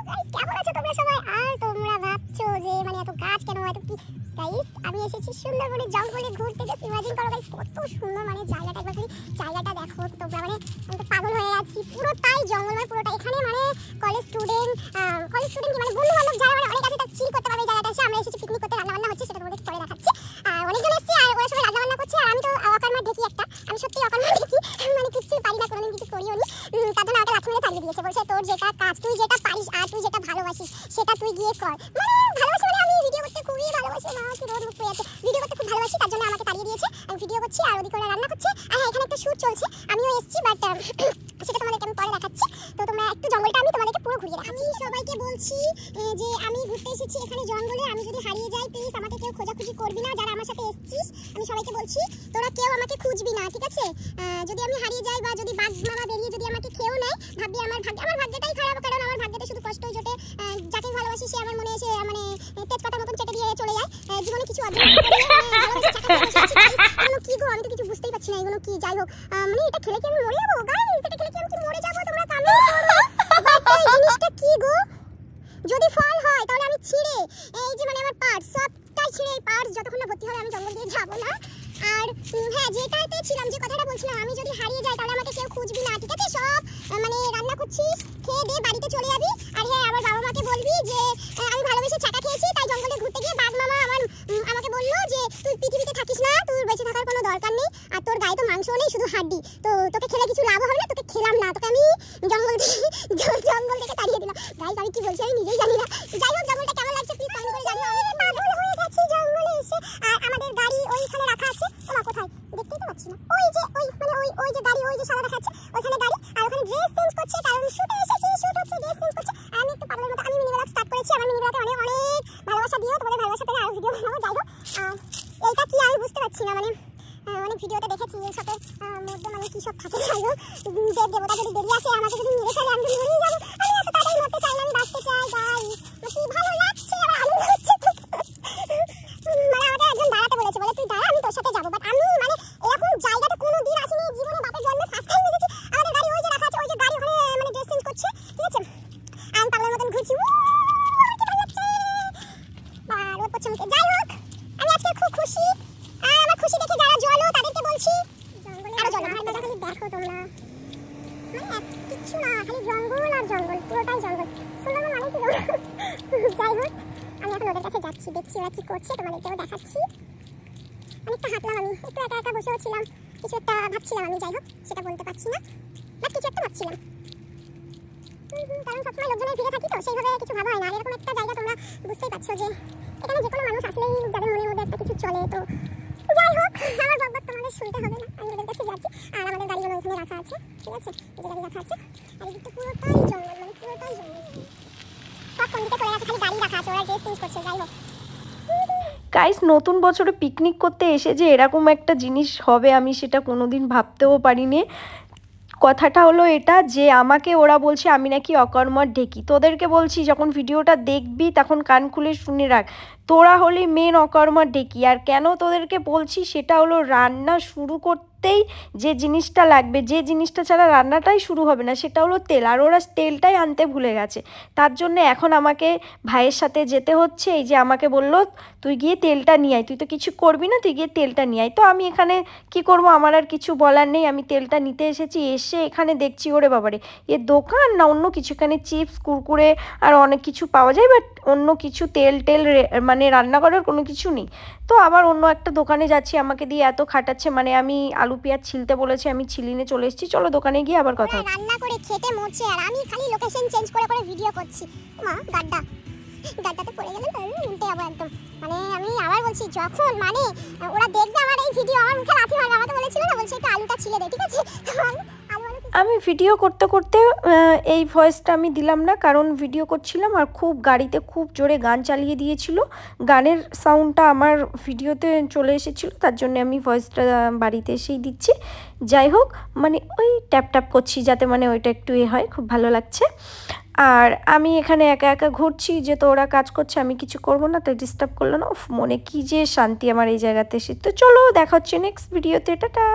Guys কেমন আছো তোমরা সবাই? আর তোমরা ভাবছো যে মানে এত গাছ কেন, এত কি? গাইস আমি এসেছি সুন্দরবনের জঙ্গলে ঘুরতে। জাস্ট ইমাজিন করো গাইস কত সুন্দর মানে জায়গাটা, একবার খালি জায়গাটা দেখো তোমরা। মানে আমি তো পাগল হয়ে আছি, পুরোটাই জঙ্গল, মানে পুরোটা এখানে মানে কলেজ স্টুডেন্ট কি মানে বন্ধু বান্ধব যারা মানে অনেক আছে তারা চিল করতে পারবে জায়গাটা এসে। আমরা এসেছি পিকনিক করতে, রান্না বান্না হচ্ছে সেটা তোমাদের পরে দেখাচ্ছি। আর অনেকজন এসেছে আর ওরা সবাই রান্না বান্না করছে আর আমি তো অকারমার দেখি একটা, আমি সত্যি অকারমার দেখি, মানে কিছু পারি না, কোনোদিন কিছু করিও নি। তার জন্য আমাকে লাথি মেরে তাড়িয়ে দিয়েছে, বলছে তোর যেটা কাজ, তুই যেটা পারিস আর তুই যেটা ভালোবাসিস সেটা তুই গিয়ে কর। মানে ভালোবাসি মানে আমি ভিডিও করতে খুবই ভালোবাসি, মা কি রোদ মুখ পেয়ে আছে, ভিডিও করতে খুব ভালোবাসি, তার জন্য আমাকে তাড়িয়ে দিয়েছে। আমি ভিডিও করছি আর ওদিকে ওরা রান্না করছে। আর হ্যাঁ এখানে একটা শুট চলছে, আমিও এসেছি, বাট সেটা তোমাদেরকে আমি পরে দেখাচ্ছি। তো তোমরা একটু জঙ্গলটা আমি তোমাদেরকে পুরো ঘুরিয়ে দেখাচ্ছি। আমি সবাইকে বলছি যে আমি ঘুরতে এসেছি এখানে জঙ্গলে, আমি যদি হারিয়ে যাই প্লিজ আমাকে কেউ খোঁজাখুঁজি করবি না। যারা আমার সাথে এসেছিস আমি সবাইকে বলছি তোরা কেউ আমাকে খুঁজবি না, ঠিক আছে? যদি আমি হারিয়ে যাই বা যদি বাঘ মামা বেরিয়ে যদি আমাকে খেয়েও নেয়, ভাববি আমার ভাগ্যটাই খারাপ, কারণ আমার ভাগ্যতে শুধু কষ্টই জোটে। যাকে ভালোবাসি সে আমার মনে এসে মানে তেজপাতার মতন চেটে দিয়ে চলে যায়, জীবনে কিছু অর্জন করে কি গো, আমি তো কিছু বুঝতেই পারছি না এগুলো কি। যাই হোক মানে এটা খেলে কি আমি মরে যাবো? গাইস এটা খেলে কি আমি মরে যাবো? তোমরা কমেন্ট করো এই জিনিসটা কি গো। যদি ফল হয় তাহলে আমি ছিঁড়ে এই যে মানে আমার পার্টস সবটাই ছিঁড়ে, এই পার্টস যতক্ষণ না ভর্তি হবে আমি জঙ্গল দিয়ে যাবো না। আর হ্যাঁ যেটাতে ছিলাম, যে কথাটা বলছিলাম, আমি যদি হারিয়ে যাই তাহলে আমাকে কেউ খুঁজবি না, ঠিক আছে? সব মানে রান্না করছিস, খেয়ে দিয়ে বাড়িতে চলে যাবি। আর হ্যাঁ আমার বাবা মাকে বলবি যে আমি ভালোবেসে ছাকা খেয়েছি, তাই জঙ্গলে ঘুরতে গিয়ে বাঘ মামা আমাকে বললো যে তুই পৃথিবীতে থাকিস না, তোর বেঁচে থাকার কোনো দরকার নেই, আর তোর গায়ে তো মাংস নেই, শুধু হাড্ডি, তো তোকে খেলে কিছু লাভ হবে না, তোকে খেলাম না, তোকে আমি জঙ্গল থেকে তাড়িয়ে দিলাম। গাইস আমি কি বলছি আমি নিজেই জানি না। যাই হোক জঙ্গলটা কেমন লাগছে প্লিজ কমেন্ট করে জানিও। আমি পাগল হয়ে গেছি জঙ্গলে এসে। আর আমাদের গাড়ি ওইখানে রাখা আছে, ওমা কোথায় দেখতেই তো পাচ্ছি না, ওই যে ওই যে গাড়ি, ওই যে সাদা দেখাচ্ছে ওইখানে গাড়ি। আর ওখানে ড্রেস চেঞ্জ করছে, কারণ শুটে এসেছি, শুট হচ্ছে, ড্রেস চেঞ্জ করছে। আর আমি একটু পাগলের মতো আমি মিনি ব্লগ স্টার্ট করেছি। আমার মিনি ব্লগে অনেক ভালোবাসা দিও, তোমাদের ভালোবাসা পেলে আরো ভিডিও বানাবো। যাই হোক এইটা কি আমি বুঝতে পারছি না, মানে অনেক ভিডিওতে দেখেছি এর সাথে মধ্যে মানে কি সব থাকে। যাই হোক দেবতা যদি বেরিয়ে আসে আমাকে যদি মেরে ফেলে আমি মরে যাবো। আমি এত তাড়াতাড়ি মরতে চাই না, আমি বাঁচতে চাই। গাইস কি ভালো লাগছে, আমার আনন্দ হচ্ছে। মানে আমাকে একজন দাঁড়াতে বলেছে, বলে তুই দাঁড়া আমি তোর সাথে যাবো, বাট আমি মানে এরকম জায়গাতে কোনোদিন আসিনি জীবনে, বাপের জন্মে ফার্স্ট টাইম এসেছি। আমাদের গাড়ি ওই যে রাখা আছে, ওই যে গাড়ি ওখানে মানে ড্রেস চেঞ্জ করছে, ঠিক আছে? আমি পাগলের মতন ঘুরছি, কি ভালো লাগছে। আর ও পছন্দ। যাই হোক আমি আজকে খুব খুশি, আর আমার খুশি দেখে যারা জলো তাদেরকে বলছি আরো জলো। আমার খালি দেখো তোমরা, মানে কিচ্ছু না, খালি জঙ্গল আর জঙ্গল, পুরোটাই জঙ্গল। সুন্দরবন মানে কি জঙ্গল। যাই হোক আমি এখন ওদের কাছে যাচ্ছি, দেখছি ওরা কি করছে, তোমাদেরকেও দেখাচ্ছি। অনেকটা হাঁটলাম, আমি একটু একা একা বসেও ছিলাম, কিছু একটা ভাবছিলাম আমি। যাই হোক সেটা বলতে পারছি না, বাট কিছু একটা ভাবছিলাম, কারণ সবসময় লোকজনের ভিড়ে থাকি তো সেইভাবে কিছু ভাবা হয় না। আর এরকম একটা জায়গা তোমরা বুঝতেই পারছো যে এখানে যে কোনো মানুষ আসলেই যাদের মনের মধ্যে একটা কিছু চলে। তো যাই হোক আমার বকবক তোমাদের শুনতে হবে না, আমি ওদের কাছে যাচ্ছি। আর আমাদের গাড়িগুলো ওইখানে রাখা আছে, ঠিক আছে? এই যে গাড়ি রাখা আছে, আর এদিকটা পুরোটাই জঙ্গল, মানে পুরোটাই জঙ্গল। সব কোন দিকে চলে গেছে, খালি গাড়ি রাখা আছে, ওরা ড্রেস চেঞ্জ করছে। যাই হোক গাইস নতুন বছরে পিকনিক করতে এসে যে এরকম একটা জিনিস হবে আমি সেটা কোনোদিন ভাবতেও পারিনি। কথাটা হলো এটা যে আমাকে ওরা বলছে আমি নাকি অকর্মর ঢেকি। তোদেরকে বলছি যখন ভিডিওটা দেখবি তখন কান খুলে শুনে রাখ, তোরা হলি মেন অকর্মর ঢেকি। আর কেন তোদেরকে বলছি সেটা হলো রান্না শুরু করতেই যে জিনিসটা লাগবে, যে জিনিসটা ছাড়া রান্নাটাই শুরু হবে না, সেটা হলো তেল। আর ওরা তেলটাই আনতে ভুলে গেছে, তার জন্য এখন আমাকে ভাইয়ের সাথে যেতে হচ্ছে। এই যে আমাকে বললো তুই গিয়ে তেলটা নিয়ে আয়, তুই তো কিছু করবি না, তুই গিয়ে তেলটা নিয়ে আয়। তো আমি এখানে কি করব, আমার আর কিছু বলার নেই, আমি তেলটা নিতে এসেছি। এসে এখানে দেখছি ওরে বাবারে এ দোকান না অন্য কিছু, এখানে চিপস কুরকুরে আর অনেক কিছু পাওয়া যায়, বাট অন্য কিছু তেল মানে রান্না করার কোনো কিছু নেই। তো আবার অন্য একটা দোকানে যাচ্ছি, আমাকে দিয়ে এত খাটাচ্ছে, মানে আমি আলু পেঁয়াজ ছিলতে বলেছি, আমি ছিলিনে চলে এসেছি। চলো দোকানে গিয়ে আবার কথা। রান্না করে খেতে মরছে আর আমি খালি লোকেশন চেঞ্জ করে ভিডিও করছি। মা গাড্ডাতে পড়ে গেলে উল্টে যাবো একদম। মানে আমি আবার বলছি যখন মানে ওরা দেখবে আমার এই ভিডিও, আমার মুখে লাথি মারবে। আমাকে বলেছিল না, বলছে একটু আলুটা ছিলে দে, ঠিক আছে? আমি ভিডিও করতে করতে এই ভয়েসটা আমি দিলাম না, কারণ ভিডিও করছিলাম আর খুব গাড়িতে খুব জোরে গান চালিয়ে দিয়েছিল, গানের সাউন্ডটা আমার ভিডিওতে চলে এসেছিলো, তার জন্য আমি ভয়েসটা বাড়িতে এসেই দিচ্ছি। যাই হোক মানে ওই ট্যাপ করছি যাতে মানে ওইটা একটু হয়, খুব ভালো লাগছে। আর আমি এখানে একা একা ঘুরছি, যে তো ওরা কাজ করছে আমি কিছু করব না, তাই ডিস্টার্ব করলো না। মনে কি যে শান্তি আমার এই জায়গাতে এসে। তো চলো দেখা হচ্ছে নেক্সট ভিডিওতে, টাটা।